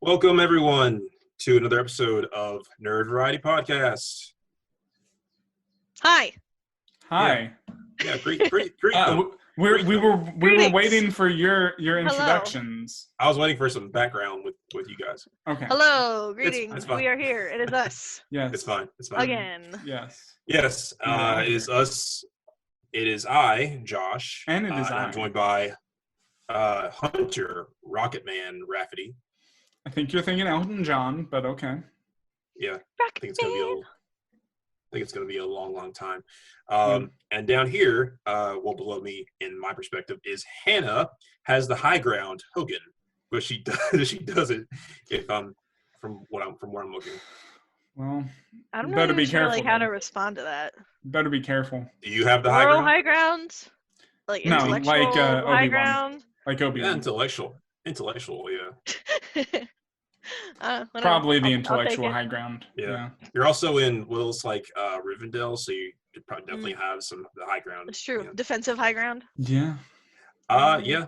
Welcome, everyone, to another episode of Nerd Variety Podcast. Hi. Hi. Yeah, greet them. We were waiting for your introductions. I was waiting for some background with you guys. Okay. Hello. Greetings. It's fine. We are here. It is us. Yes. It's fine. It's fine. Again. Yes. Yes. It is us. It is I, Josh. And it is I. I'm joined by Hunter, Rocket Man, Rafferty. I think you're thinking Elton John, but okay. Yeah. I think it's gonna be a long time. And down here, well below me, in my perspective, is Hannah. Has the high ground, Hogan, but she does it if I'm from where I'm looking. Well, I don't know better be careful. Like how to respond to that. Better be careful. Do you have the high Moral ground? high ground? Like No, intellectual like high Obi-Wan. ground? Like Obi-Wan. Yeah, intellectual, yeah. Probably the I'll intellectual take it. high ground. Yeah. You're also in Will's Rivendell, so you could probably definitely have some of the high ground. It's true. Yeah. Defensive high ground? Yeah. Yeah.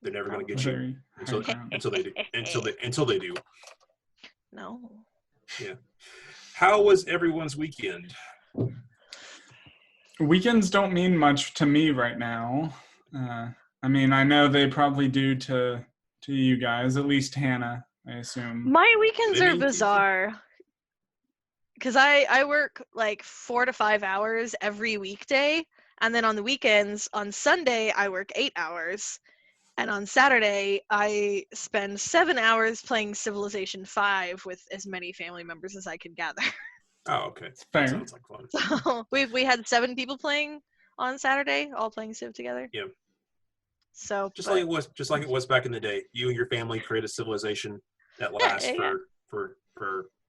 They're never gonna get you Very until high ground. they do. Until they do. No. Yeah. How was everyone's weekend? Weekends don't mean much to me right now. I mean, I know they probably do to you guys, at least Hannah, I assume. My weekends Maybe. are bizarre. Because I work like 4 to 5 hours every weekday. And then on the weekends, on Sunday, I work 8 hours. And on Saturday, I spend 7 hours playing Civilization 5 with as many family members as I can gather. Oh, okay. Fair. Sounds like fun. So we had 7 people playing on Saturday, all playing Civ together. Yeah. So Just like it was back in the day. You and your family create a civilization that lasts for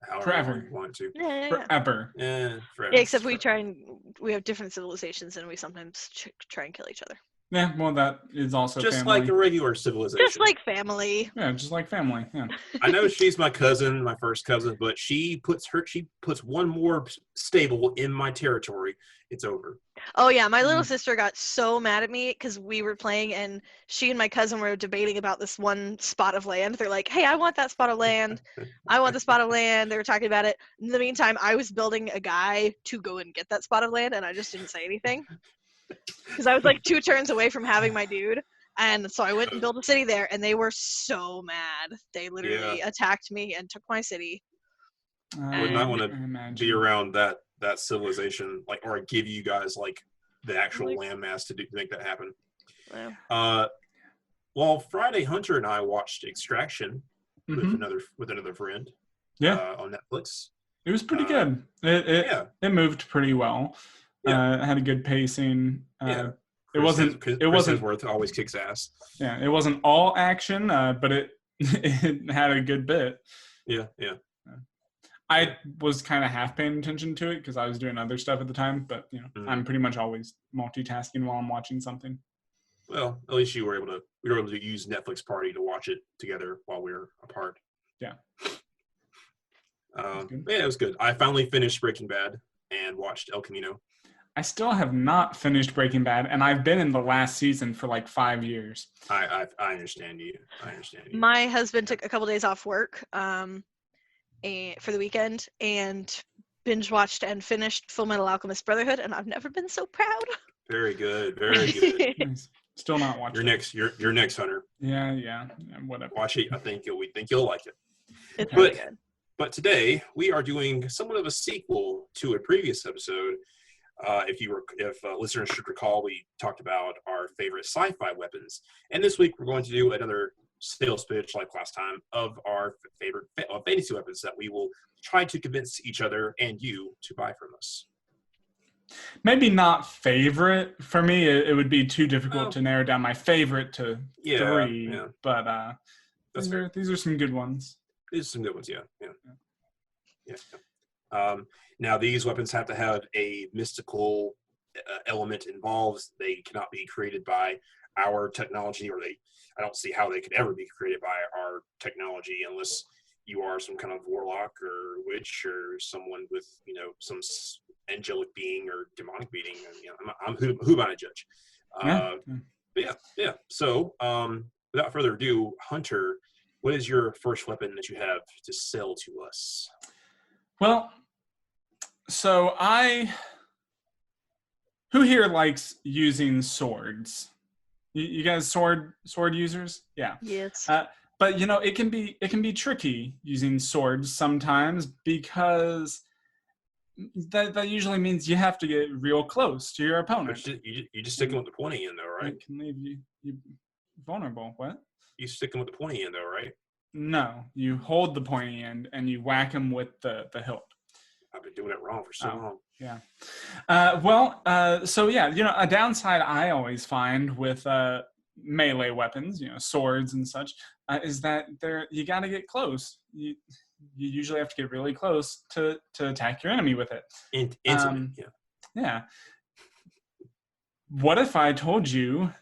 however Forever. long you want it to. yeah. Forever. Yeah, forever. Yeah, except we have different civilizations and we sometimes try and kill each other. Yeah, well, that is also just family. like a regular civilization. Just like family. Yeah, just like family. Yeah. I know she's my cousin, my first cousin, but she puts one more stable in my territory. It's over. Oh yeah, my little sister got so mad at me because we were playing and she and my cousin were debating about this one spot of land. They're like, hey, I want that spot of land. I want the spot of land. They were talking about it. In the meantime, I was building a guy to go and get that spot of land and I just didn't say anything. Because I was like 2 turns away from having my dude. And so I went and built a city there and they were so mad. They literally attacked me and took my city. I would not want to be around that civilization, or give you guys the actual landmass to make that happen. Yeah. Well, Friday, Hunter and I watched Extraction with another friend. Yeah. On Netflix. It was pretty good. It moved pretty well. It had a good pacing. It wasn't Worth always kicks ass. Yeah, it wasn't all action, but it had a good bit. Yeah. I was kind of half paying attention to it because I was doing other stuff at the time, but I'm pretty much always multitasking while I'm watching something. Well, at least we were able to use Netflix Party to watch it together while we were apart. Yeah. It was good. I finally finished Breaking Bad and watched El Camino. I still have not finished Breaking Bad, and I've been in the last season for 5 years. I understand you. My husband took a couple days off work and for the weekend and binge watched and finished Full Metal Alchemist Brotherhood, and I've never been so proud. Very good. Very good. Nice. Still not watching. Your next, Hunter. Yeah. Whatever. Watch it. We think you'll like it. It's really good. But today we are doing somewhat of a sequel to a previous episode. If listeners should recall, we talked about our favorite sci-fi weapons, and this week we're going to do another sales pitch like last time of our favorite fantasy weapons that we will try to convince each other and you to buy from us. Maybe not favorite. For me, it would be too difficult to narrow down my favorite to 3. Yeah. But these are some good ones. These are some good ones, yeah. Now, these weapons have to have a mystical element involved. They cannot be created by our technology, I don't see how they could ever be created by our technology unless you are some kind of warlock or witch or someone with, some angelic being or demonic being. Who am I to judge? Yeah. So, without further ado, Hunter, What is your first weapon that you have to sell to us? Well, so who here likes using swords? You guys sword users? Yeah. Yes. But it can be tricky using swords sometimes because that usually means you have to get real close to your opponent. But you just stick them with the pointy end, though, right? It can leave you vulnerable. What? You stick them with the pointy end, though, right? No, you hold the pointy end and you whack them with the hilt. I've been doing it wrong for so long. Yeah. So yeah, a downside I always find with melee weapons, swords and such, is that you got to get close. You usually have to get really close to attack your enemy with it. Intimate, yeah. Yeah. What if I told you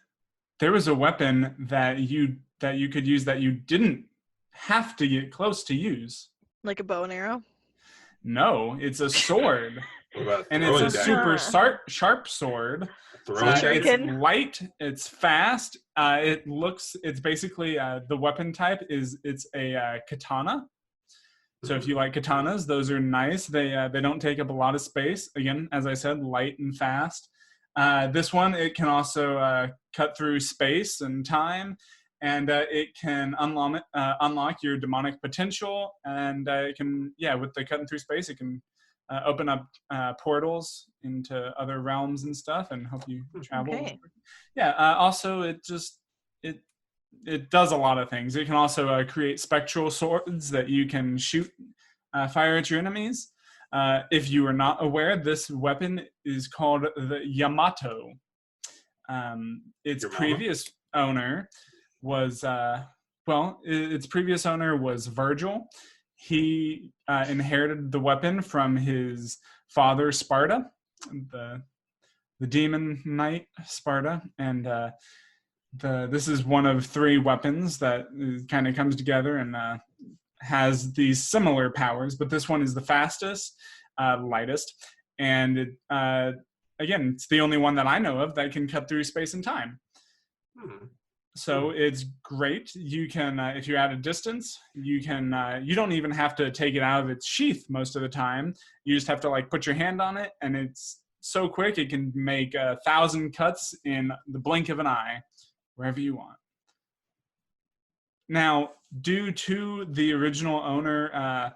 there was a weapon that you could use that you didn't have to get close to use? Like a bow and arrow? No, it's a sword. And it's a super sharp sword. It's light, it's fast. It's basically the weapon type it's a katana. So if you like katanas, those are nice. They don't take up a lot of space. Again, as I said, light and fast. This one, it can also cut through space and time, and it can unlock your demonic potential. And it can, with the cutting through space, it can open up portals into other realms and stuff and help you travel. Okay. Yeah. Also, it does a lot of things. It can also create spectral swords that you can shoot fire at your enemies. If you are not aware, this weapon is called the Yamato. Its previous owner was Virgil. He inherited the weapon from his father Sparta, the demon knight Sparta, and this is one of 3 weapons that kind of comes together and has these similar powers, but this one is the fastest, lightest, and again, it's the only one that I know of that can cut through space and time. So it's great. You can, if you're at a distance, you don't even have to take it out of its sheath most of the time. You just have to put your hand on it, and it's so quick it can make 1,000 cuts in the blink of an eye, wherever you want. Now, due to the original owner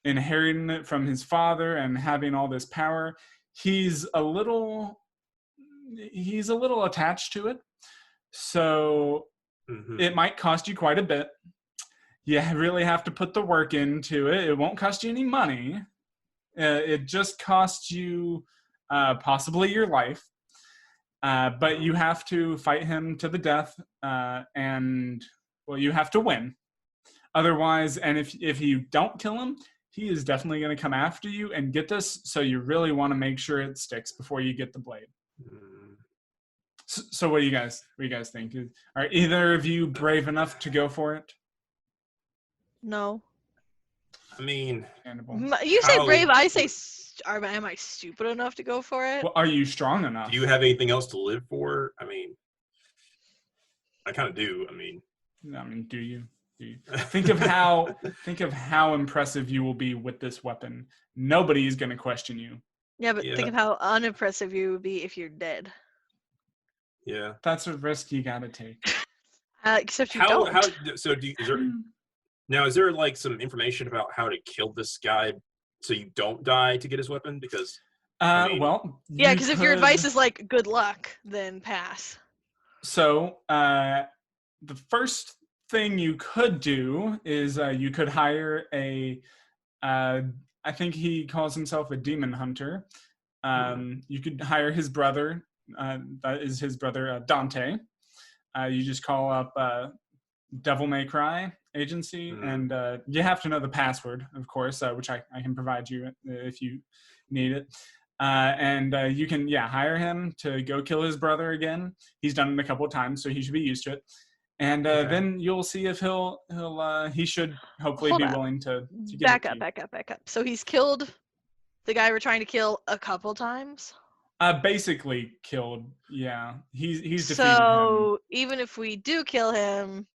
inheriting it from his father and having all this power, he's a little attached to it. So it might cost you quite a bit. You really have to put the work into it. It won't cost you any money. It just costs you possibly your life. But you have to fight him to the death, and you have to win. Otherwise, and if you don't kill him, he is definitely going to come after you and get this. So you really want to make sure it sticks before you get the blade. So what do you guys think? Are either of you brave enough to go for it? No. I mean, you say brave, I say, am I stupid enough to go for it? Well, are you strong enough? Do you have anything else to live for? I mean, I kind of do. Do you? Think of how impressive you will be with this weapon. Nobody is going to question you. Yeah, but think of how unimpressive you would be if you're dead. Yeah, that's a risk you got to take. Except you don't. Is there some information about how to kill this guy so you don't die to get his weapon? Because because if your advice is good luck, then pass. So the first thing you could do is you could hire I think he calls himself a demon hunter. You could hire his brother. That is his brother Dante. You just call up Devil May Cry agency, and you have to know the password, of course, which I can provide you if you need it. And you can hire him to go kill his brother again. He's done it a couple of times, so he should be used to it. And then you'll see if he should hopefully be willing to back up. So he's killed the guy we're trying to kill a couple times? Basically killed. Yeah, he's defeated him. So even if we do kill him,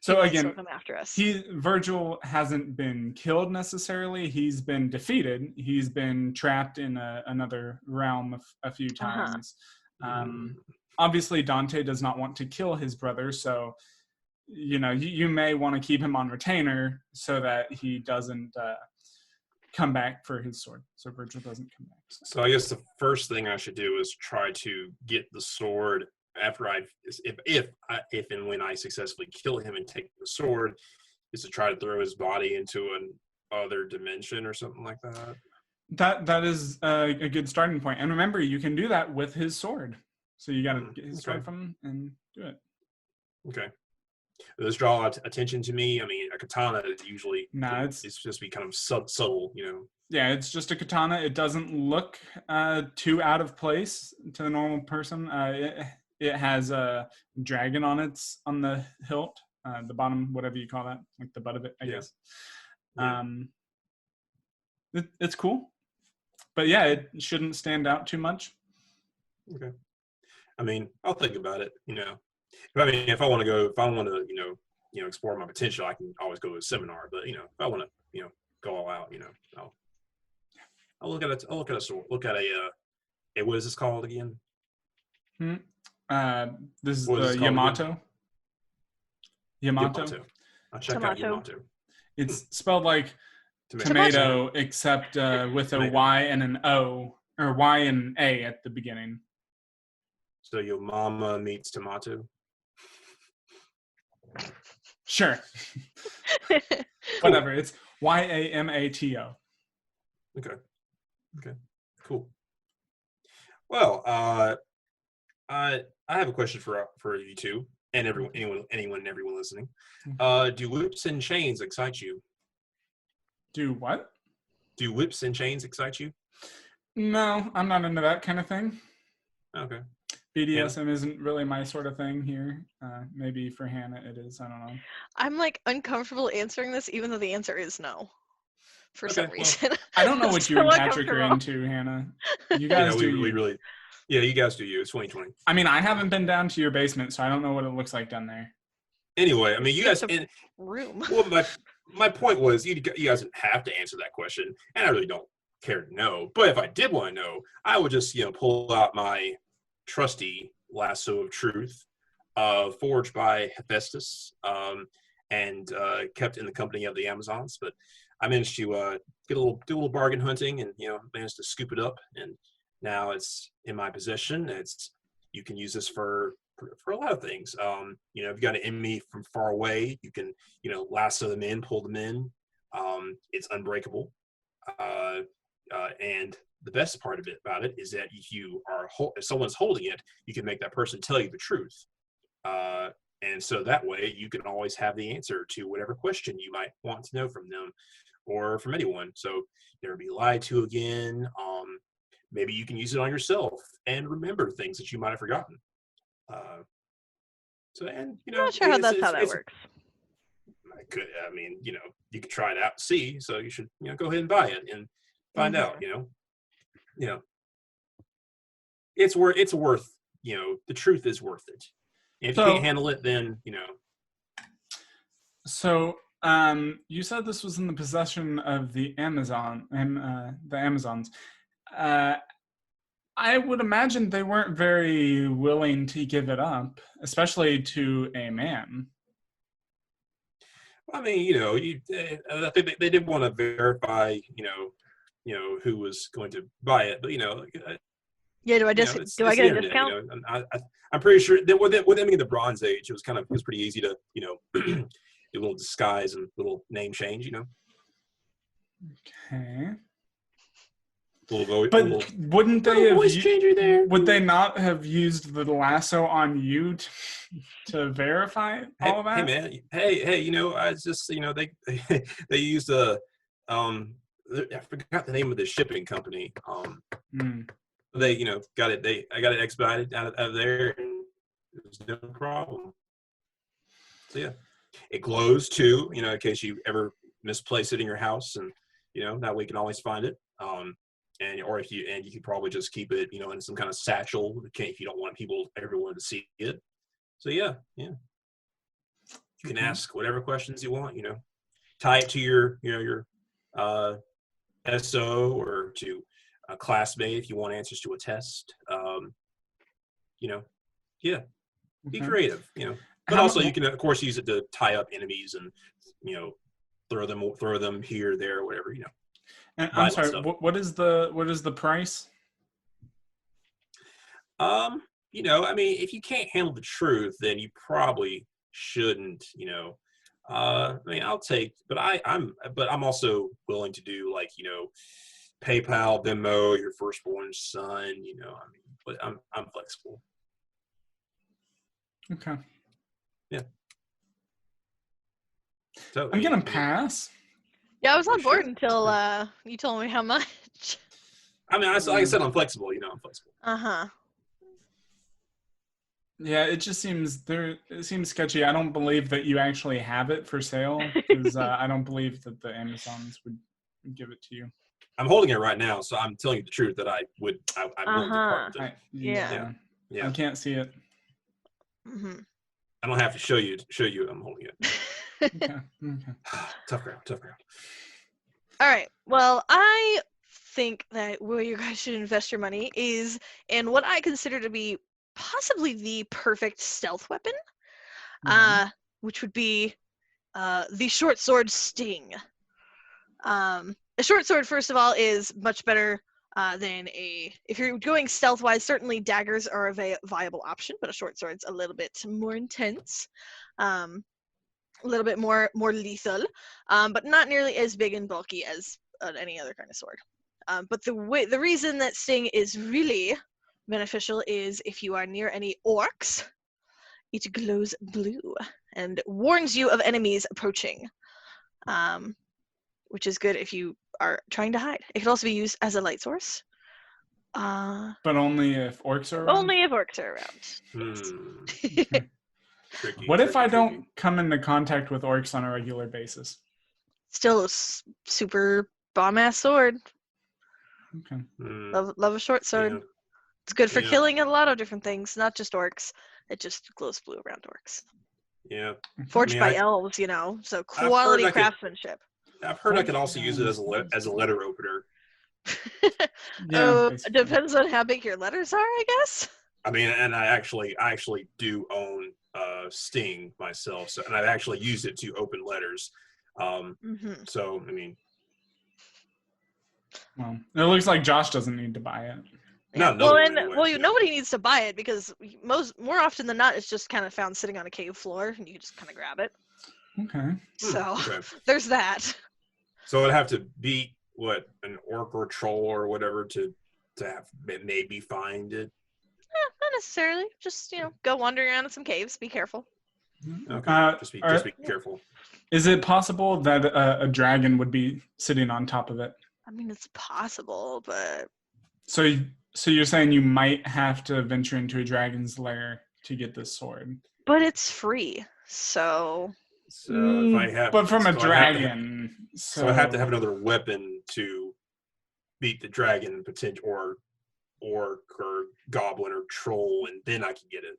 So wants again, to come after us. Virgil hasn't been killed necessarily. He's been defeated. He's been trapped in another realm a few times. Obviously, Dante does not want to kill his brother, so you may want to keep him on retainer so that he doesn't come back for his sword. So Virgil doesn't come back. So I guess the first thing I should do is try to get the sword after if and when I successfully kill him and take the sword, is to try to throw his body into an other dimension or something like that. That is a good starting point. And remember, you can do that with his sword. So you got to get his sword from him and do it. Okay. Does this draw attention to me? I mean, a katana is usually it's just be kind of subtle, Yeah, it's just a katana. It doesn't look too out of place to the normal person. It has a dragon on the hilt, the bottom, whatever you call that, like the butt of it, I guess. Yeah. It's cool, but yeah, it shouldn't stand out too much. Okay. I mean, I'll think about it. I mean, if I want to, explore my potential, I can always go to a seminar. But if I want to, go all out, I'll look at it. I'll look at a sword. Look at a what is this called again? This is the Yamato. Yamato. I'll check out Yamato. It's spelled like tomato except with a Y and an O, or Y and A at the beginning. So your mama meets tomato. Sure. Whatever. It's YAMATO. Okay. Cool. Well, I have a question for you two and anyone and everyone listening. Do whips and chains excite you? Do what? Do whips and chains excite you? No, I'm not into that kind of thing. Okay. BDSM isn't really my sort of thing here. Maybe for Hannah it is. I don't know. I'm like uncomfortable answering this, even though the answer is no. For some reason. I don't know what you and Patrick are into, Hannah. You guys do. Yeah, you guys do you. It's 2020. I mean, I haven't been down to your basement, so I don't know what it looks like down there. Anyway, I mean, you guys. Room. Well, my point was, you guys didn't have to answer that question, and I really don't care to know. But if I did want to know, I would just pull out my trusty lasso of truth, forged by Hephaestus, and kept in the company of the Amazons. But I managed to do a little bargain hunting, and managed to scoop it up, and now it's in my possession. You can use this for a lot of things. If you got an enemy from far away, you can lasso them in, pull them in. It's unbreakable, and the best part about it is that if someone's holding it, you can make that person tell you the truth. And so that way you can always have the answer to whatever question you might want to know from them or from anyone. So never be lied to again. Maybe you can use it on yourself and remember things that you might have forgotten. I'm not sure how that works. You could try it out and see. So you should, go ahead and buy it and find out. It's worth. The truth is worth it. If you can't handle it, then So, you said this was in the possession of the Amazons. I would imagine they weren't very willing to give it up, especially to a man. I mean, I think they did want to verify, who was going to buy it, but yeah. Do I get a discount? I'm pretty sure that with them in the Bronze Age, it was pretty easy to, do a little disguise and little name change, Okay. Wouldn't they have would they not have used the lasso on you to verify all of that? Hey man, hey, I just they used I forgot the name of the shipping company. They got it. I got it expedited out of there, and it was no problem. So yeah, it glows too. In case you ever misplace it in your house, and that way you can always find it. And you could probably just keep it, in some kind of satchel if you don't want everyone to see it. So yeah. You can ask whatever questions you want. Tie it to your SO or to a classmate if you want answers to a test. Yeah, be Okay. creative. But How also mu- you can of course use it to tie up enemies and throw them here, there, whatever. And I'm Violent sorry. stuff. What is the price? I mean, if you can't handle the truth, then you probably shouldn't. I mean, I'll take, but I'm also willing to do like PayPal, Venmo, your firstborn son. I mean, but I'm flexible. Okay. Yeah. So I'm gonna pass. Yeah, I was on board Sure. until you told me how much. I mean, like I said, I'm flexible. I'm flexible. Uh-huh. Yeah, it just seems it seems sketchy. I don't believe that you actually have it for sale because I don't believe that the Amazons would give it to you. I'm holding it right now, so I'm telling you the truth that I'm willing to part with it. Yeah. Yeah. I can't see it. Mm-hmm. I don't have to show you I'm holding it. Okay. Tough crowd. All right. Well, I think that where you guys should invest your money is in what I consider to be possibly the perfect stealth weapon, which would be the short sword Sting. A short sword, first of all, is much better than if you're going stealth-wise, certainly daggers are a viable option, but a short sword's a little bit more intense. A little bit more lethal, but not nearly as big and bulky as any other kind of sword. But the reason that Sting is really beneficial is if you are near any orcs, it glows blue and warns you of enemies approaching, which is good if you are trying to hide. It can also be used as a light source. But only if orcs are around? Only if orcs are around. Okay. Tricky. What if I don't come into contact with orcs on a regular basis? Still a super bomb-ass sword. Okay. Love a short sword. Yeah. It's good for killing a lot of different things, not just orcs. It just glows blue around orcs. Yeah. Forged by elves, so quality craftsmanship. I've heard I could also use it as a letter opener. Depends on how big your letters are, I guess. I mean, and I actually do own Sting myself, and I've actually used it to open letters. So I mean, well, it looks like Josh doesn't need to buy it. Yeah. Nobody needs to buy it because more often than not, it's just kind of found sitting on a cave floor, and you just kind of grab it. Okay. So there's that. So it'd have to beat an orc or troll or whatever to have maybe find it. Not necessarily. Just go wandering around in some caves. Be careful. Okay. Just be careful. Is it possible that a dragon would be sitting on top of it? I mean, it's possible, but so you're saying you might have to venture into a dragon's lair to get this sword? But it's free, so. If I have, but from a dragon, so I have to have another weapon to beat the dragon, potential or goblin or troll, and then I can get it.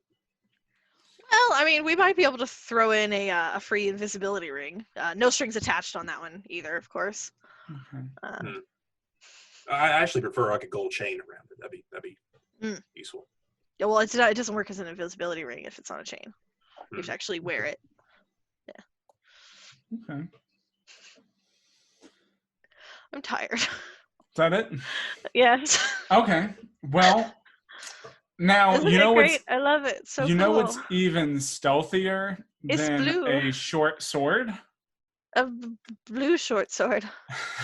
Well, I mean, we might be able to throw in a free invisibility ring. No strings attached on that one either, of course. Okay. I actually prefer like a gold chain around it. That'd be useful. Yeah, well, it doesn't work as an invisibility ring if it's on a chain. You have to actually wear it. Yeah. Okay. I'm tired. Is that it? Yes. Okay. Well, now Isn't it great? I love it. So you know what's even stealthier than a short sword? A blue short sword.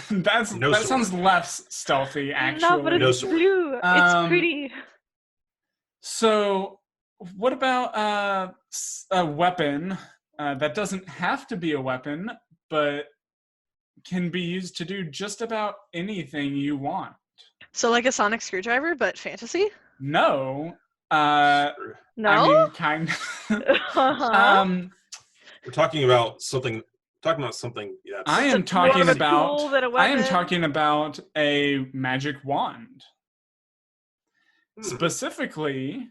that sounds less stealthy, actually. No, but it's blue. It's pretty. So, what about a weapon that doesn't have to be a weapon, but can be used to do just about anything you want? So, like a sonic screwdriver, but fantasy? No. No? I mean, kind of. We're talking about something. I am talking about a magic wand. Specifically,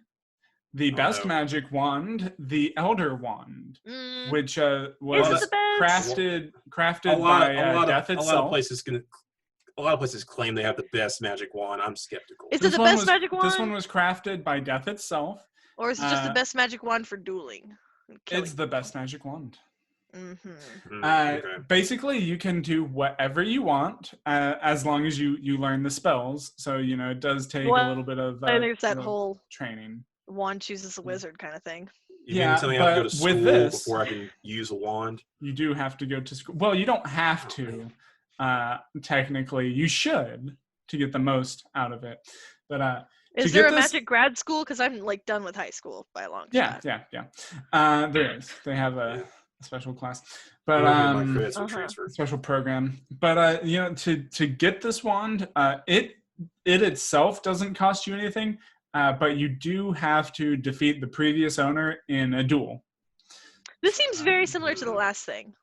the best know. magic wand, the Elder Wand, Mm, which is it was the best? crafted by Death a lot of itself. places claim they have the best magic wand. I'm skeptical. Is it the best magic wand? This one was crafted by Death itself. Or is it just the best magic wand for dueling? It's the best magic wand. Okay. Basically, you can do whatever you want as long as you learn the spells. So it does take a little bit of there's that whole training. Wand chooses a wizard kind of thing. You mean tell me I have to go to school before I can use a wand? You do have to go to school. Well, you don't have to. Technically, you should to get the most out of it. But is there a magic grad school? Because I'm done with high school by a long shot. Yeah. There is. They have a special class, but special program. But to get this wand, it itself doesn't cost you anything, but you do have to defeat the previous owner in a duel. This seems very similar to the last thing.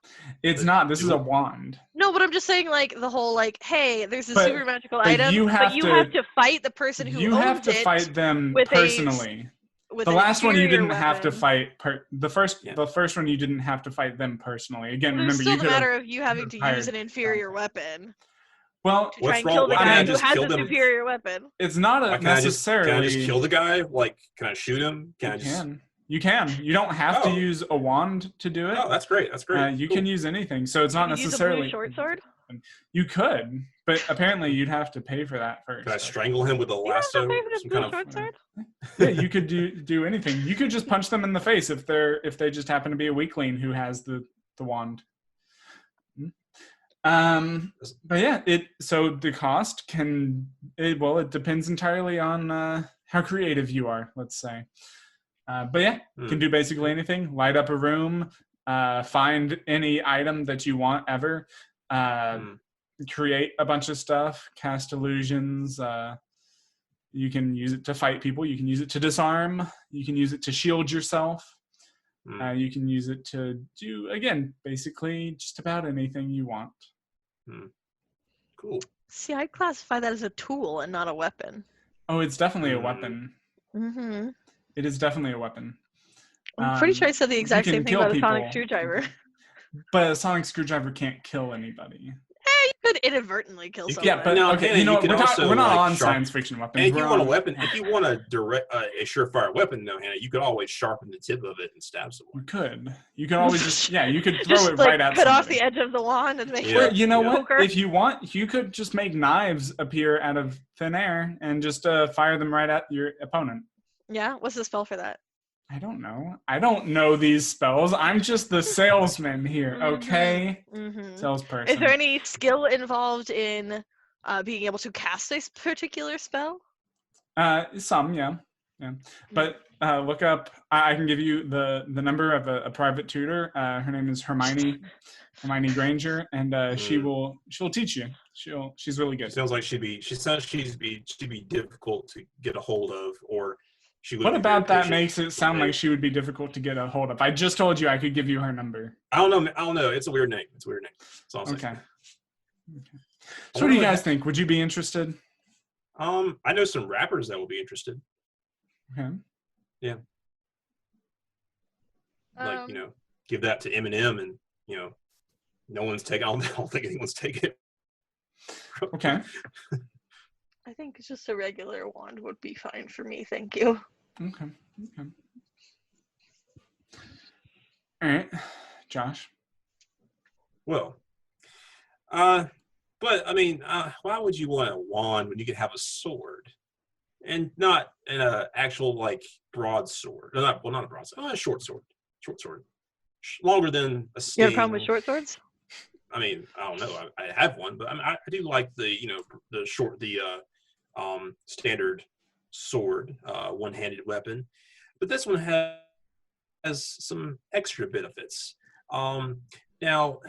It's not. This is a wand. No, but I'm just saying, the whole hey, there's a super magical item, you have to fight the person who owns it. You have to fight them personally. The last one you didn't have to fight. The first one you didn't have to fight them personally. Again, remember, still the matter of you having to use an inferior weapon. Well, to try and kill the guy who has a superior weapon. It's not necessarily. Can I just kill the guy? Can I shoot him? You can. You don't have to use a wand to do it. Oh, that's great. That's great. You can use anything, so it's not necessarily. Use a blue short sword? You could, but apparently you'd have to pay for that first. Can I strangle him with a lasso? You have to pay for the short sword? Yeah, you could do anything. You could just punch them in the face if they just happen to be a weakling who has the wand. But yeah, so the cost it depends entirely on how creative you are, let's say. But yeah, you can do basically anything. Light up a room, find any item that you want ever, create a bunch of stuff, cast illusions. You can use it to fight people. You can use it to disarm. You can use it to shield yourself. You can use it to do, again, basically just about anything you want. Cool. See, I classify that as a tool and not a weapon. Oh, it's definitely a weapon. Mm-hmm. It is definitely a weapon. I'm pretty sure I said the exact same thing about a sonic screwdriver. But a sonic screwdriver can't kill anybody. You could inadvertently kill someone. Yeah, but okay, we're not on science fiction weapons. And if you want a weapon, if you want a surefire weapon, though, Hannah, you could always sharpen the tip of it and stab someone. You could always you could throw it right at cut somebody. off the edge of the wand and make it. You know what? If you want, you could just make knives appear out of thin air and just fire them right at your opponent. Yeah, what's the spell for that? I don't know. I don't know these spells. I'm just the salesman here, okay? Salesperson. Is there any skill involved in being able to cast a particular spell? Some, yeah. But look up. I can give you the number of a private tutor. Her name is Hermione Granger, and she'll teach you. She's really good. Sounds like she'd be difficult to get a hold of, or. What about that makes it sound like she would be difficult to get a hold of? I just told you I could give you her number. I don't know. It's a weird name. That's all I'm saying. Okay. So what do you guys think? Would you be interested? I know some rappers that will be interested. Okay. Yeah. Give that to Eminem, and no one's taking. I don't think anyone's taking it. Okay. I think just a regular wand would be fine for me. Thank you. Okay. All right, Josh. Well, but I mean, why would you want a wand when you could have a sword, and not an actual broadsword? Not a broadsword. A short sword. Short sword, longer than a sting. You have a problem with short swords? I mean, I don't know. I have one, but I do like the standard sword, one-handed weapon, but this one has some extra benefits. Now,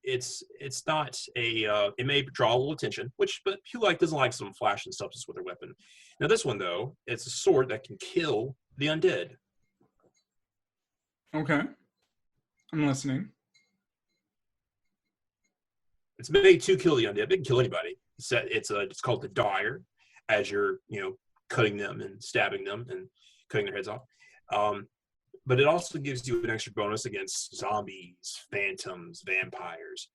it's not it may draw a little attention, but who doesn't like some flash and substance with their weapon? Now, this one though, it's a sword that can kill the undead. Okay, I'm listening. It's made to kill the undead. It can kill anybody. It's called the dagger, as you're cutting them and stabbing them, and cutting their heads off. But it also gives you an extra bonus against zombies, phantoms, vampires,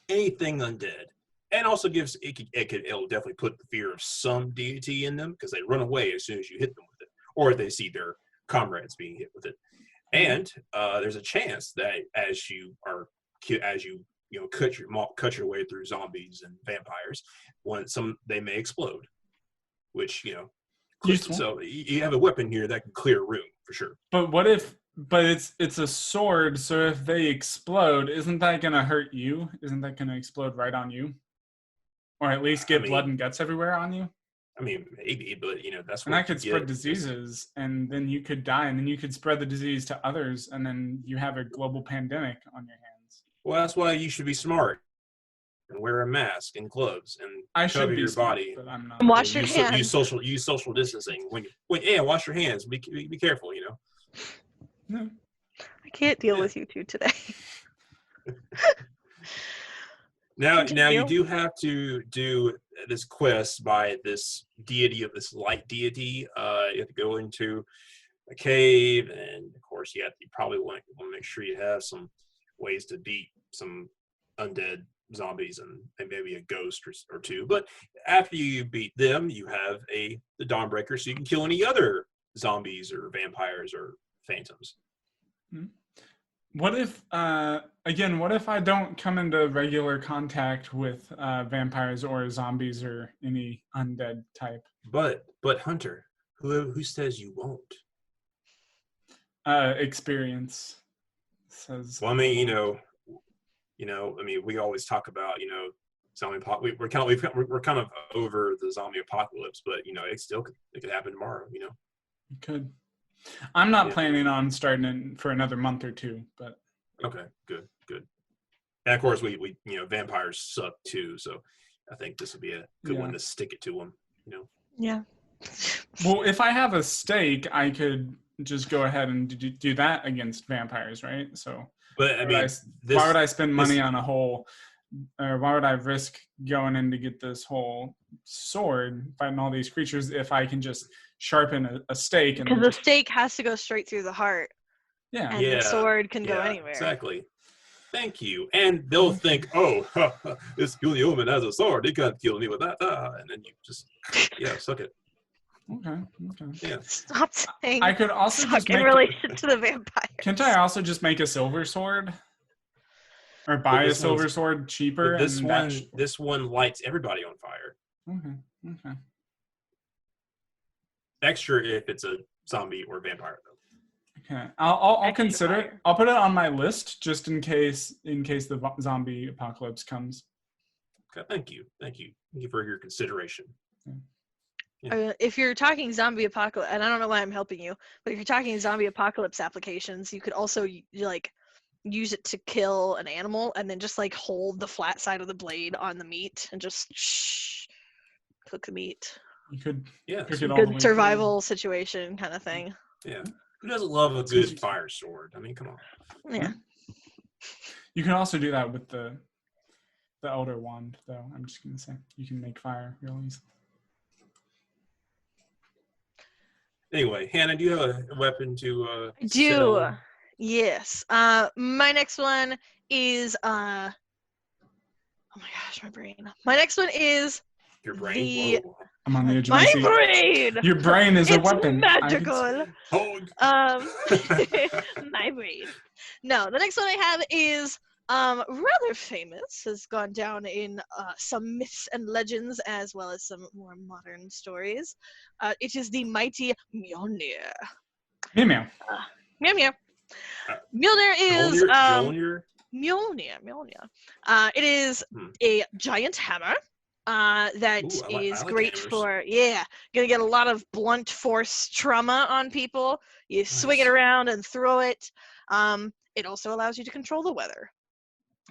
anything undead. And also gives it'll definitely put the fear of some deity in them because they run away as soon as you hit them with it, or they see their comrades being hit with it. And there's a chance that as you cut your way through zombies and vampires, they may explode, which Useful. So you have a weapon here that can clear a room for sure. But what if? But it's a sword, so if they explode, isn't that gonna hurt you? Isn't that gonna explode right on you? Or at least get blood and guts everywhere on you? I mean, maybe, but that's what. And that could spread diseases, and then you could die, and then you could spread the disease to others, and then you have a global pandemic on your hands. Well, that's why you should be smart and wear a mask and gloves and cover your body. But I'm not. And wash your hands. Use social distancing. Wash your hands. Be careful. No. I can't deal with you two today. Now you do have to do this quest by this deity of this light deity. You have to go into a cave, and of course you probably want to make sure you have some ways to beat some undead zombies and maybe a ghost or two. But after you beat them, you have the Dawnbreaker, so you can kill any other zombies or vampires or phantoms. What if I don't come into regular contact with vampires or zombies or any undead type? But Hunter, who says you won't? Experience says. Well, I mean, we always talk about, zombie apocalypse. We're kind of over the zombie apocalypse, but it could happen tomorrow. It could. I'm not planning on starting in for another month or two, but okay, good. And of course, we vampires suck too, so I think this would be a good one to stick it to them. Yeah. Well, if I have a stake, I could just go ahead and do that against vampires, right? So, but I mean, why would I spend money on or why would I risk going in to get this whole sword fighting all these creatures if I can just sharpen a stake? Because the stake has to go straight through the heart. Yeah. And the sword can go anywhere. Exactly. Thank you. And they'll think, this human has a sword. He can't kill me with that. And then you just, suck it. Okay. Yeah. Stop saying I could also just in relation to the vampire. Can't I also just make a silver sword? Or buy a silver sword cheaper? This one lights everybody on fire. Okay. Extra if it's a zombie or vampire, though. Okay, I'll consider it. I'll put it on my list just in case the zombie apocalypse comes. Okay, thank you for your consideration. If you're talking zombie apocalypse, and I don't know why I'm helping you, but if you're talking zombie apocalypse applications, you could also use it to kill an animal and then just hold the flat side of the blade on the meat and just cook the meat. You could, good survival situation kind of thing. Yeah. Who doesn't love a good fire sword? I mean, come on. Yeah. You can also do that with the Elder Wand, though. I'm just going to say. You can make fire real easily. Anyway, Hannah, do you have a weapon to I do. Sell? Yes. My next one is oh my gosh, my brain. My next one is your brain. I'm on the edge of my seat. My brain. Your brain is a weapon. Magical. My brain. No, the next one I have is rather famous. Has gone down in some myths and legends as well as some more modern stories. It is the mighty Mjolnir. Meow meow. Meow meow. Mjolnir is Mjolnir. It is a giant hammer. That is great for gonna get a lot of blunt force trauma on people. You swing it around and throw it. It also allows you to control the weather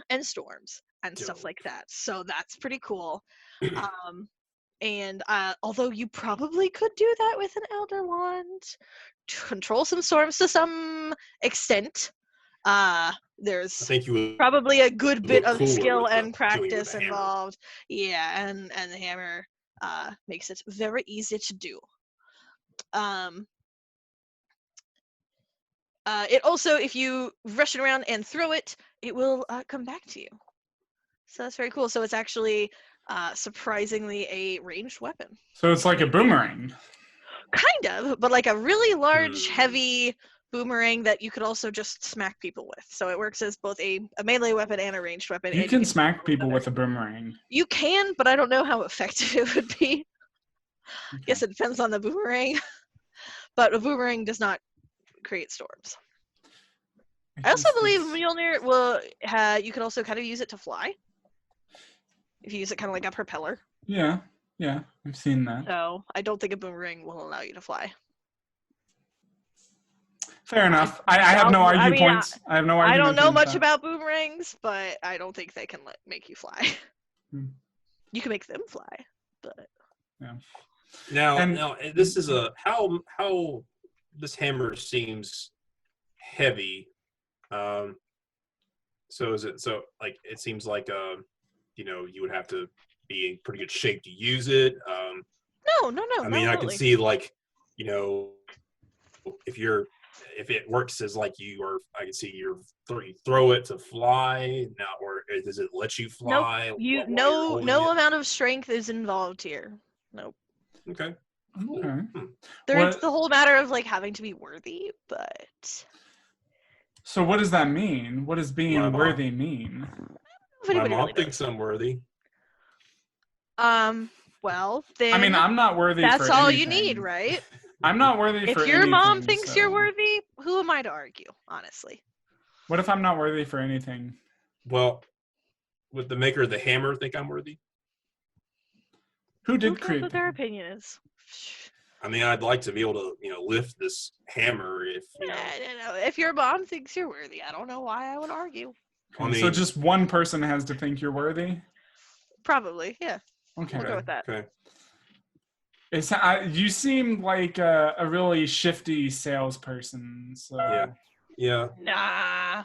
and storms and stuff like that. So that's pretty cool. And although you probably could do that with an Elder Wand, to control some storms to some extent. There's probably a good bit of skill and practice involved. Yeah, and the hammer makes it very easy to do. Um, it also, if you rush it around and throw it, it will come back to you. So that's very cool. So it's actually surprisingly a ranged weapon. So it's like a boomerang. Kind of, but like a really large, Hmm. heavy boomerang that you could also just smack people with. So it works as both a melee weapon and a ranged weapon. You and can smack people together. with a boomerang. You can, but I don't know how effective it would be. Okay. Guess it depends on the boomerang. But a boomerang does not create storms. I also guess believe that's- Mjolnir will. You could also kind of use it to fly. If you use it kind of like a propeller. Yeah, I've seen that. So I don't think a boomerang will allow you to fly. Fair enough. I have no points. I have no I argument. don't know much that. about boomerangs, but I don't think they can make you fly. Hmm. You can make them fly, but Yeah. Now this is a how this hammer seems heavy. So is it like it seems like you would have to be in pretty good shape to use it. no. I mean, I can see like if it works as like I can see you throw it to fly now, or does it let you fly? Nope. while you're No holding amount of strength is involved here. Nope. it? Okay. Okay. There's the whole matter of like having to be worthy, but. So what does that mean? What does being worthy mean? My mom thinks I'm worthy. Well, then. I mean, I'm not worthy. That's for all anything. you need, right? I'm not worthy for anything. If your mom thinks you're worthy, who am I to argue? Honestly. What if I'm not worthy for anything? Well, would the maker of the hammer think I'm worthy? Who did create? What their opinion is. I mean, I'd like to be able to, lift this hammer if, No. If your mom thinks you're worthy, I don't know why I would argue. Okay, I mean, so just one person has to think you're worthy? Probably, yeah. Okay. We'll go with that. Okay. You seem like a really shifty salesperson. So. Yeah. Nah.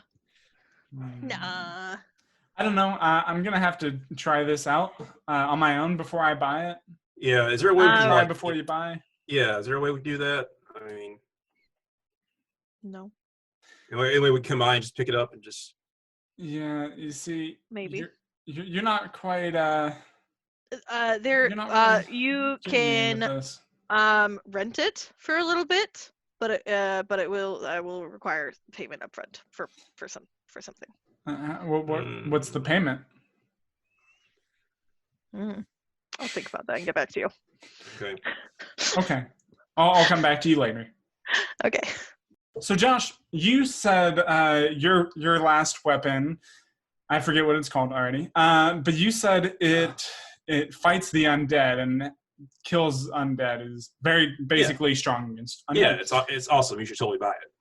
I don't know. I'm gonna have to try this out on my own before I buy it. Yeah. Is there a way we can try before you buy? Yeah. Is there a way we do that? I mean. No. Anyway, we come by and just pick it up and just. Yeah. You see. Maybe. You're not quite. You can rent it for a little bit, but I will require payment upfront for something. What's the payment? I'll think about that and get back to you. Okay. Okay. I'll come back to you later. Okay. So Josh, you said your last weapon, I forget what it's called already, but you said it fights the undead and kills undead, is very basically strong against undead. Yeah, it's awesome. You should totally buy it.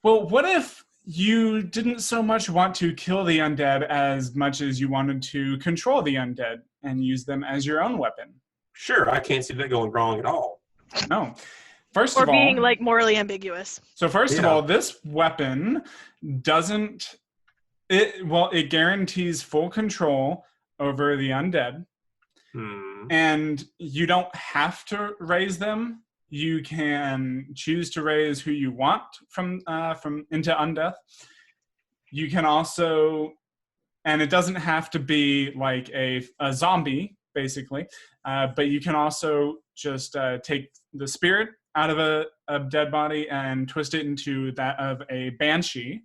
Well, what if you didn't so much want to kill the undead as much as you wanted to control the undead and use them as your own weapon? Sure, I can't see that going wrong at all. No. First of all, being like morally ambiguous. So first of all, this weapon it guarantees full control over the undead. And you don't have to raise them. You can choose to raise who you want from into undeath. You can also, and it doesn't have to be like a zombie, basically, but you can also just take the spirit out of a dead body and twist it into that of a banshee.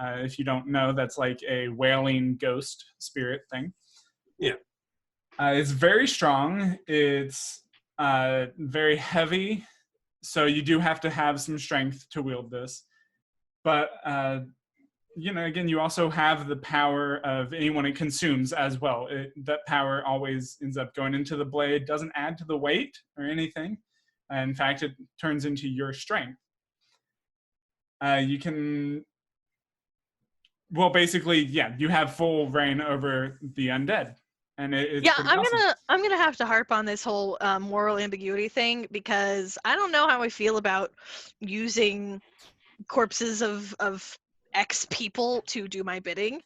If you don't know, that's like a wailing ghost spirit thing. Yeah. It's very strong. It's very heavy, so you do have to have some strength to wield this. But again, you also have the power of anyone it consumes as well. That power always ends up going into the blade. Doesn't add to the weight or anything. In fact, it turns into your strength. You can. Well, basically, you have full reign over the undead. And it's I'm gonna have to harp on this whole moral ambiguity thing, because I don't know how I feel about using corpses of X people to do my bidding.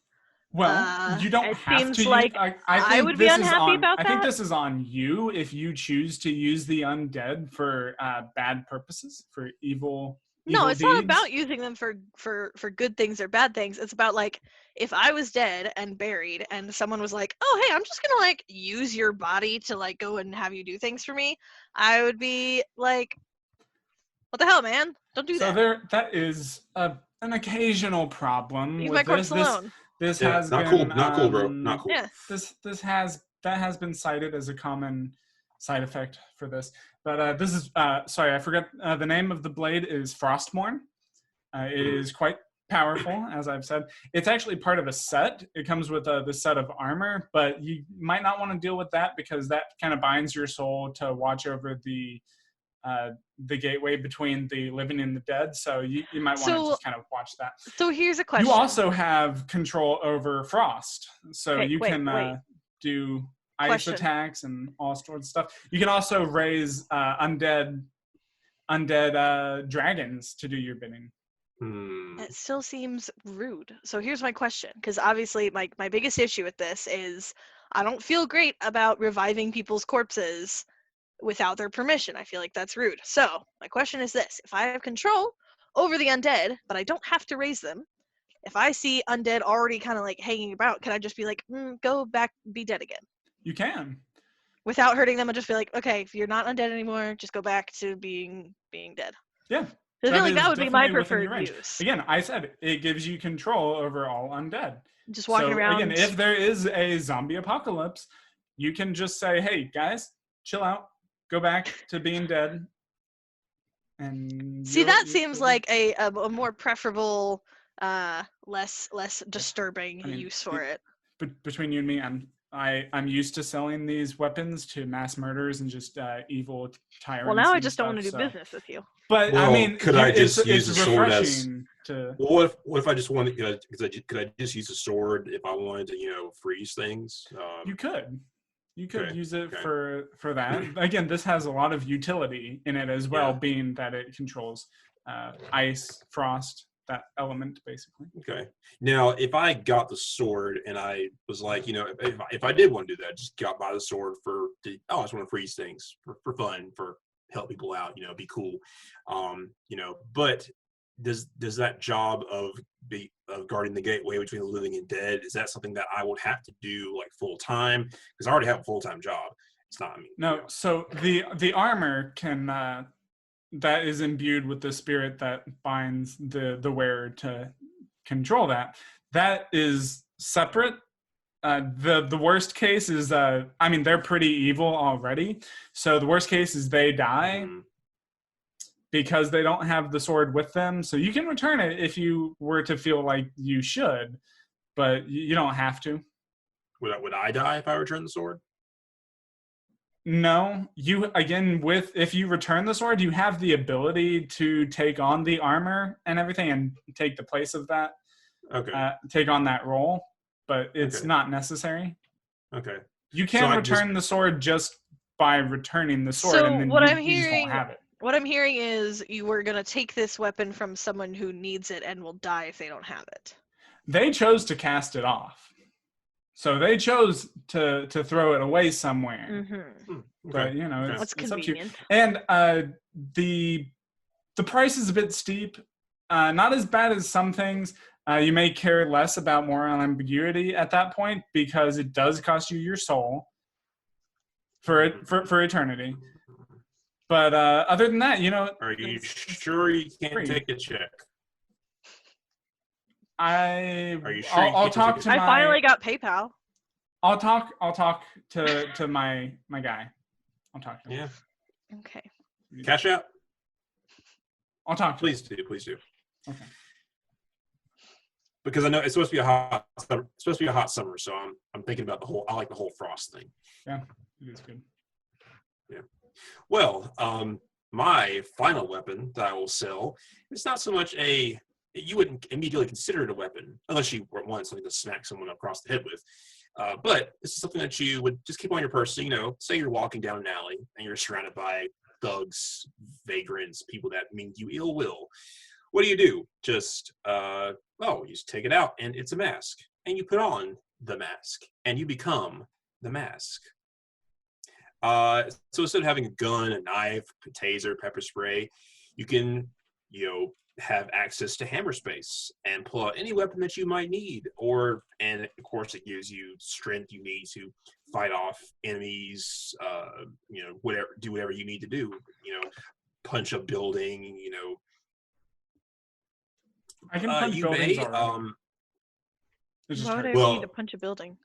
Well, you don't It have seems to use. like I I think would be this is unhappy on. about I think that. this is on you if you choose to use the undead for bad purposes, for evil No, it's not deeds. about using them for good things or bad things. It's about like if I was dead and buried and someone was like, "Oh, hey, I'm just going to like use your body to like go and have you do things for me." I would be like, "What the hell, man? Don't do So that. that is an occasional problem Leave with my corpse this. alone." This Yeah, has not cool. been Not cool, bro. Not cool. Yeah. that has been cited as a common side effect for this. But this is sorry, I forgot the name of the blade is Frostmourne. It is quite powerful, as I've said. It's actually part of a set. It comes with the set of armor, but you might not want to deal with that because that kind of binds your soul to watch over the gateway between the living and the dead. So you might want to So just kind of watch that. so here's a question. You also have control over frost, so Okay, you wait. can do ice Question. attacks and all sorts of stuff. You can also raise undead dragons to do your bidding. It still seems rude. So here's my question, because obviously my biggest issue with this is I don't feel great about reviving people's corpses without their permission. I feel like that's rude. So my question is this: if I have control over the undead, but I don't have to raise them, if I see undead already kind of like hanging about, can I just be like, go back, be dead again? You can. Without hurting them, I'll just be like, okay, if you're not undead anymore, just go back to being dead. Yeah. I feel like is that would be my definitely within your preferred range. use. Again, I said it gives you control over all undead. Just walking So around. again, if there is a zombie apocalypse, you can just say, "Hey guys, chill out. Go back to being dead." And see, that seems like a more preferable, less disturbing use for it. Between you and me, I'm used to selling these weapons to mass murderers and just evil tyrants. Well, now I and just don't want to do stuff, business with you. But Well, I mean, could I just use it's the sword as? refreshing to. Well, what if I just wanted? Could I just use a sword if I wanted to, freeze things? You could Okay, use it okay. for that. Again, this has a lot of utility in it as well, Yeah. being that it controls ice, frost, that element basically. Okay. Now, if I got the sword and I was like, if I did want to do that, just got by the sword I just want to freeze things for fun, for help people out, be cool. But does that job of guarding the gateway between the living and dead, is that something that I would have to do like full time? Because I already have a full time job. It's not. No, so the armor can that is imbued with the spirit that binds the wearer to control that. That is separate. The worst case is they're pretty evil already. So the worst case is they die because they don't have the sword with them. So you can return it if you were to feel like you should, but you don't have to. Would I die if I return the sword? No, if you return the sword, you have the ability to take on the armor and everything and take the place of that. Okay. Take on that role, but it's not necessary. Okay. You can return the sword just by returning the sword, So and then you just won't have it. What I'm hearing is you were gonna take this weapon from someone who needs it and will die if they don't have it. They chose to cast it off. So they chose to throw it away somewhere. Mm-hmm. But that's it's up to you. convenient. And the price is a bit steep. Not as bad as some things. You may care less about moral ambiguity at that point because it does cost you your soul for eternity. But other than that, are you sure you can't free. Take a check? Are you sure? I'll talk to I finally got PayPal. I'll talk to my guy. I'll talk to him. Yeah. Okay. Cash out. I'll talk to Please do. Okay. Because I know it's supposed to be a hot summer, so I'm thinking about I like the whole frost thing. Yeah, it is good. Yeah. Well, my final weapon that I will sell is not so much you wouldn't immediately consider it a weapon unless you wanted something to smack someone across the head with. But this is something that you would just keep on your person. Say you're walking down an alley and you're surrounded by thugs, vagrants, people that mean you ill will. What do? Just you just take it out, and it's a mask. and you put on the mask, and you become the mask. So instead of having a gun, a knife, a taser, pepper spray, you can, have access to hammer space and pull out any weapon that you might need. And of course, it gives you strength you need to fight off enemies. Do whatever you need to do. Punch a building. I can punch buildings already. Why would I ever need to punch a building?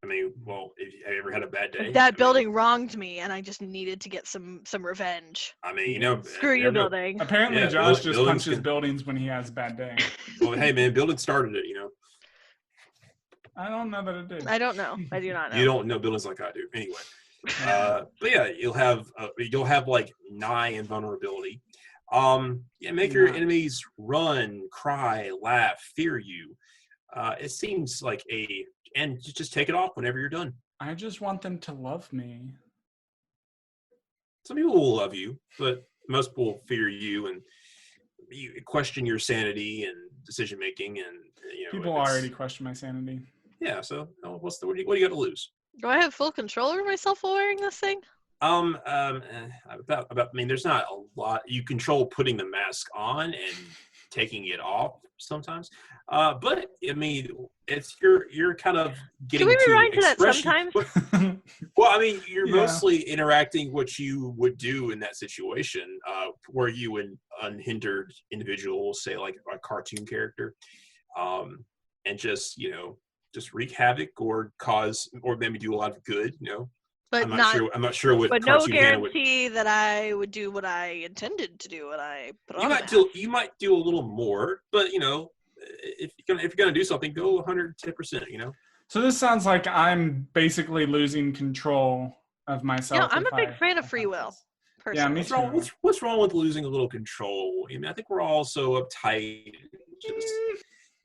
I mean, well, have you ever had a bad day? That building wronged me, and I just needed to get some revenge. I mean, Screw you, building. Apparently, Josh just punches buildings when he has a bad day. Well, hey, man, building started it, I don't know that it did. I don't know. I do not know. You don't know buildings like I do. Anyway. But yeah, you'll have like nigh invulnerability. Make your enemies run, cry, laugh, fear you. It seems like and just take it off whenever you're done. I just want them to love me. Some people will love you, but most people fear you and you question your sanity and decision making. And people already question my sanity. Yeah. So what do you got to lose? Do I have full control over myself while wearing this thing? There's not a lot. You control putting the mask on and taking it off sometimes. But I mean, it's you're kind of getting. Can we rewind to that sometimes? Well, I mean, you're mostly interacting what you would do in that situation. Were you an unhindered individual, say like a cartoon character, and just wreak havoc or maybe do a lot of good, But I'm not sure what. But no guarantee that I would do what I intended to do when I put on. You might do a little more, but if you're gonna do something, go 110%. So this sounds like I'm basically losing control of myself. Yeah, I'm a big fan of free will. Personally. Yeah, me too. What's wrong with losing a little control? I mean, I think we're all so uptight.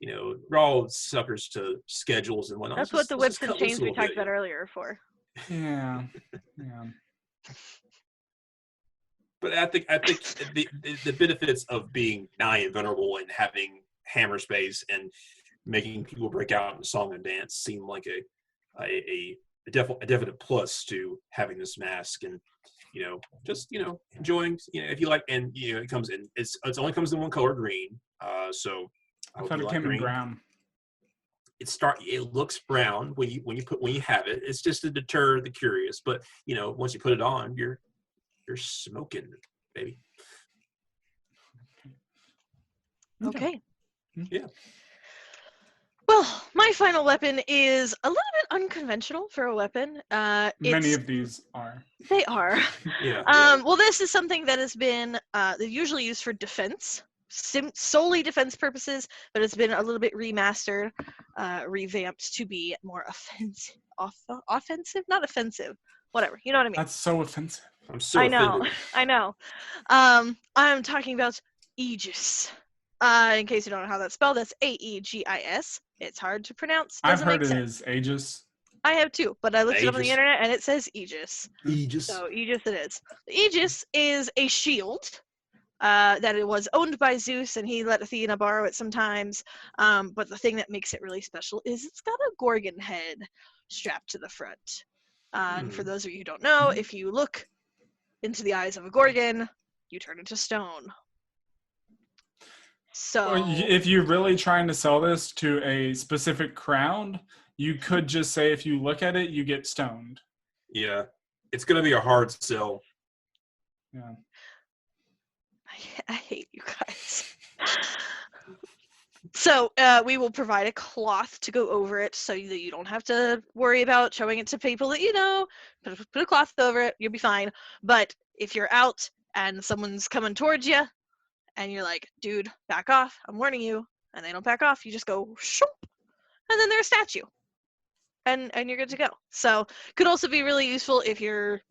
We're all suckers to schedules and whatnot. That's what the whips and chains we talked about earlier are for. Yeah. But I think the benefits of being nigh invulnerable and having hammer space and making people break out in song and dance seem like a definite plus to having this mask and enjoying if you like, and it comes in it only comes in one color, green. So I thought it came in brown. It looks brown when you have it. It's just to deter the curious, but once you put it on, you're smoking, baby. Okay. Yeah. Well, my final weapon is a little bit unconventional for a weapon. Many of these are. They are. Yeah. Well, this is something that has been usually used for defense, solely defense purposes, but it's been a little bit remastered, revamped to be more offensive. Offensive? Not offensive. Whatever. You know what I mean? That's so offensive. I'm so offended. I know. I'm talking about Aegis. In case you don't know how that's spelled, that's Aegis. It's hard to pronounce. I've heard it is Aegis. I have too, but I looked it up on the internet and it says Aegis. Aegis. So Aegis it is. The Aegis is a shield that it was owned by Zeus, and he let Athena borrow it sometimes. But the thing that makes it really special is it's got a Gorgon head strapped to the front. And for those of you who don't know, if you look into the eyes of a Gorgon, you turn into stone. So if you're really trying to sell this to a specific crowd, you could just say if you look at it, you get stoned. Yeah. It's going to be a hard sell. Yeah. I hate you guys. So we will provide a cloth to go over it so that you don't have to worry about showing it to people that you know. Put a cloth over it, you'll be fine. But if you're out and someone's coming towards you and you're like, dude, back off, I'm warning you, and they don't back off, you just go, shoop, and then they're a statue. And you're good to go. So could also be really useful if you're,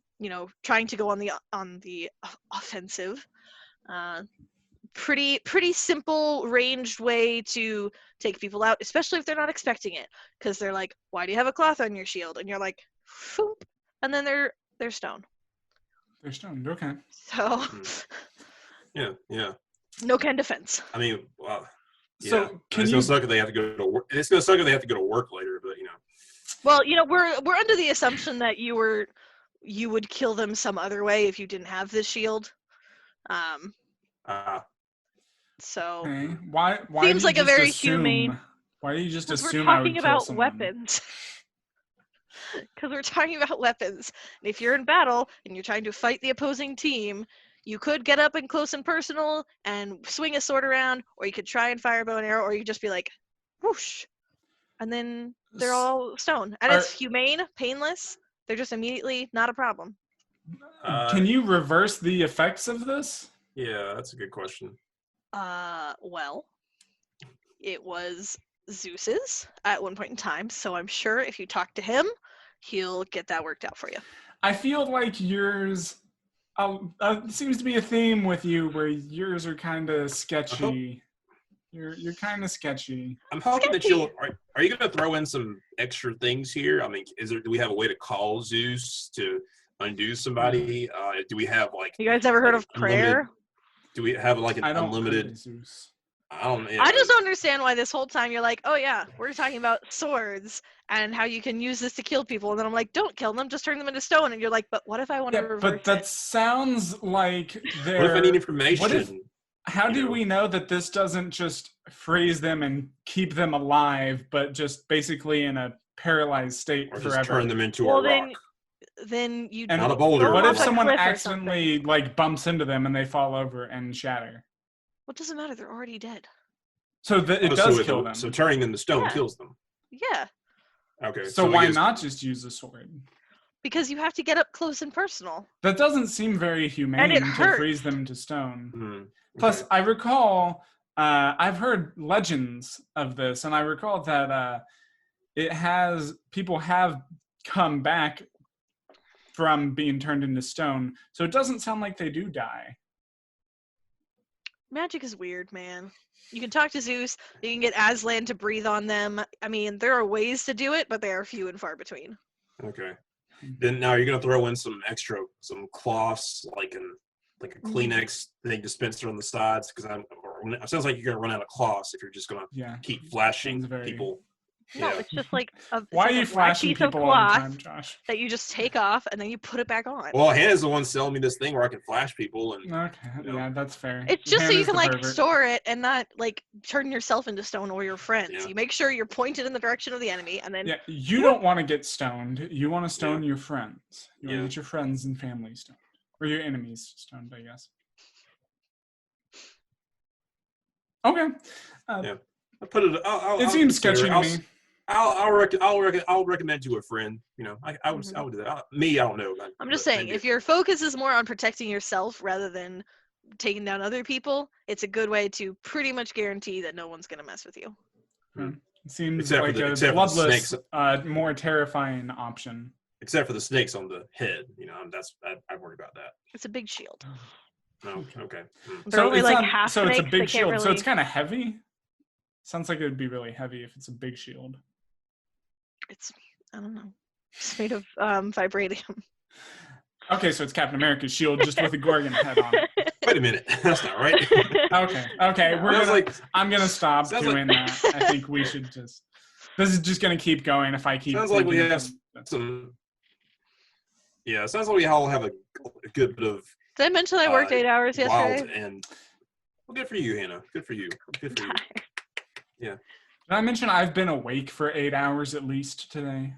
trying to go on the offensive. Pretty simple ranged way to take people out, especially if they're not expecting it, because they're like, why do you have a cloth on your shield? And you're like, foop, and then they're stone. They're stoned. Okay. So Yeah. no can defense. I mean, well, So yeah. can It's you? gonna suck if they have to go to work. It's gonna suck if they have to go to work later. But Well, we're under the assumption that you would kill them some other way if you didn't have this shield. uh, So Okay. Why do seems you like a just very assume? humane. Why do you just Because we're assume I would talking kill about someone? weapons. Because we're talking about weapons. And if you're in battle and you're trying to fight the opposing team, you could get up and close and personal and swing a sword around, or you could try and fire a bow and arrow, or you could just be like, whoosh, and then they're all stone. And Are- it's humane, painless. They're just immediately not a problem. Can you reverse the effects of this? yeah, that's a good question. Well, it was Zeus's at one point in time, so I'm sure if you talk to him, he'll get that worked out for you. I feel like yours seems to be a theme with you, where yours are kind of sketchy. You're kind of sketchy. I'm hoping that Sketchy. are you going to throw in some extra things here? I mean, do we have a way to call Zeus to undo somebody? Do we have like? You guys ever heard of unlimited- prayer? Do we have like an I don't unlimited? play Zeus. I don't. I just don't understand why this whole time you're like, oh yeah, we're talking about swords and how you can use this to kill people, and then I'm like, don't kill them, just turn them into stone, and you're like, but what if I want to Yeah, reverse but that it? sounds like they're. What if I need information? What if? How you do know? we know that this doesn't just freeze them and keep them alive, but just basically in a paralyzed state or forever? just turn them into Well, a rock? then you And Not a boulder, throw what them if off a someone cliff or accidentally like bumps into them and they fall over and shatter? What doesn't matter? They're already dead. So it does kill them. So turning them to stone Yeah. kills them. Yeah, Okay. So why not just use a sword? because you have to get up close and personal. That doesn't seem very humane it to hurts. freeze them to stone. Okay. Plus, I recall I've heard legends of this, and I recall that people have come back from being turned into stone. So it doesn't sound like they do die. Magic is weird, man. You can talk to Zeus. You can get Aslan to breathe on them. I mean, there are ways to do it, but they are few and far between. Okay. Then now you're gonna throw in some cloths, like a Kleenex thing dispenser on the sides, because it sounds like you're gonna run out of cloths if you're just gonna keep flashing sounds very- people. No, Yeah. it's just like Why are you a black flashing piece of people all the cloth time, Josh? that you just take off and then you put it back on. Well, Hannah's the one selling me this thing where I can flash people, and Okay, yeah, that's fair. It's just so you Hannah's can the like pervert. store it and not like turn yourself into stone or your friends. Yeah. You make sure you're pointed in the direction of the enemy, and then Yeah, you don't want to get stoned. You want to stone Yeah. your friends. You want Yeah. to get your friends and family stoned. Or your enemies stoned, I guess. Okay. Yeah. I'll put it. It seems sketchy to me. I'll recommend to a friend. You know, I would do that. I don't know. I'm just saying, if your focus is more on protecting yourself rather than taking down other people, it's a good way to pretty much guarantee that no one's gonna mess with you. It seems Except for like the- a except for the bloodless, snakes. more terrifying option. except for the snakes on the head, you know, I worry about that. It's a big shield. No, okay. They're only it's like not- half so it's a snakes, they big can't shield. So really- it's kind of heavy. Sounds like it would be really heavy if it's a big shield. It's I don't know. It's made of vibranium. Okay, so it's Captain America's shield just with a Gorgon head on it. Wait a minute, that's not right. Okay. No. I'm gonna stop Sounds doing that. I think we should just. This is just gonna keep going if I keep. Sounds like we thinking have of- some. Yeah, sounds like we all have a good bit of Did I mention I worked 8 hours wild yesterday? and. Well, good for you, Hannah. Good for you. Good for you. Yeah. Did I mention I've been awake for 8 hours at least today?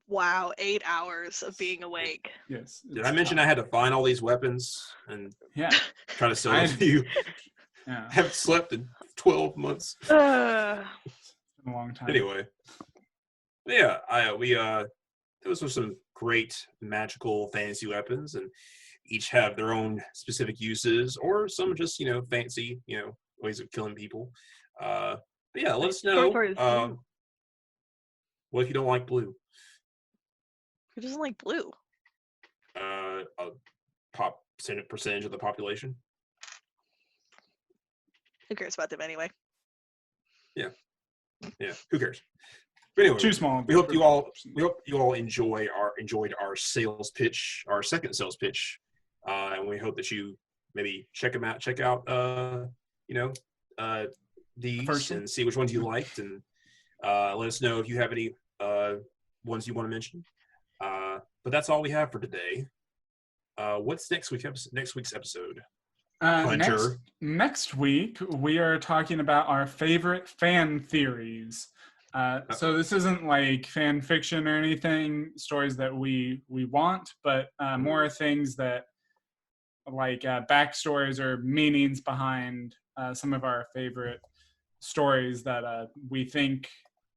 Wow, 8 hours of being awake. Yes. Did I mention I had to find all these weapons and Yeah. try to sell them to you? Yeah. I haven't slept in 12 months. It's been a long time. Anyway, yeah, those were some great magical fantasy weapons, and each have their own specific uses, or some just fancy ways of killing people. But yeah, let us know. Short is blue. What if you don't like blue? Who doesn't like blue? A percentage of the population. Who cares about them anyway? Yeah, who cares? But anyway, Too small. we hope you all enjoyed our sales pitch, our second sales pitch, and we hope that you maybe check out these First one. and see which ones you liked, and let us know if you have any ones you want to mention. But that's all we have for today. What's next week's episode? Hunter. Next week, we are talking about our favorite fan theories. So this isn't like fan fiction or anything, stories that we want, but more things that like backstories or meanings behind some of our favorite stories that we think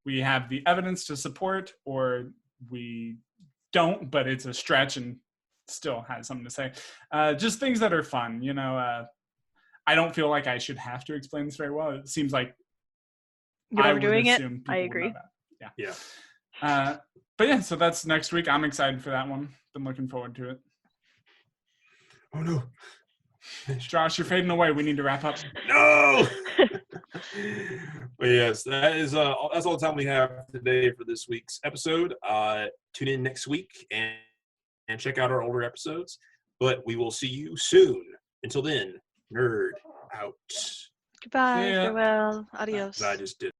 we have the evidence to support, or we don't, but it's a stretch and still has something to say. Just things that are fun, you know. I don't feel like I should have to explain this very well. It seems like I would doing it. assume people I would agree. know that. Yeah. But yeah, so that's next week. I'm excited for that one. Been looking forward to it. Oh no. Josh, you're fading away. We need to wrap up. No. But yes, that's all the time we have today for this week's episode. Tune in next week and check out our older episodes. But we will see you soon. Until then, nerd out. Goodbye. Farewell. Adios. I just did.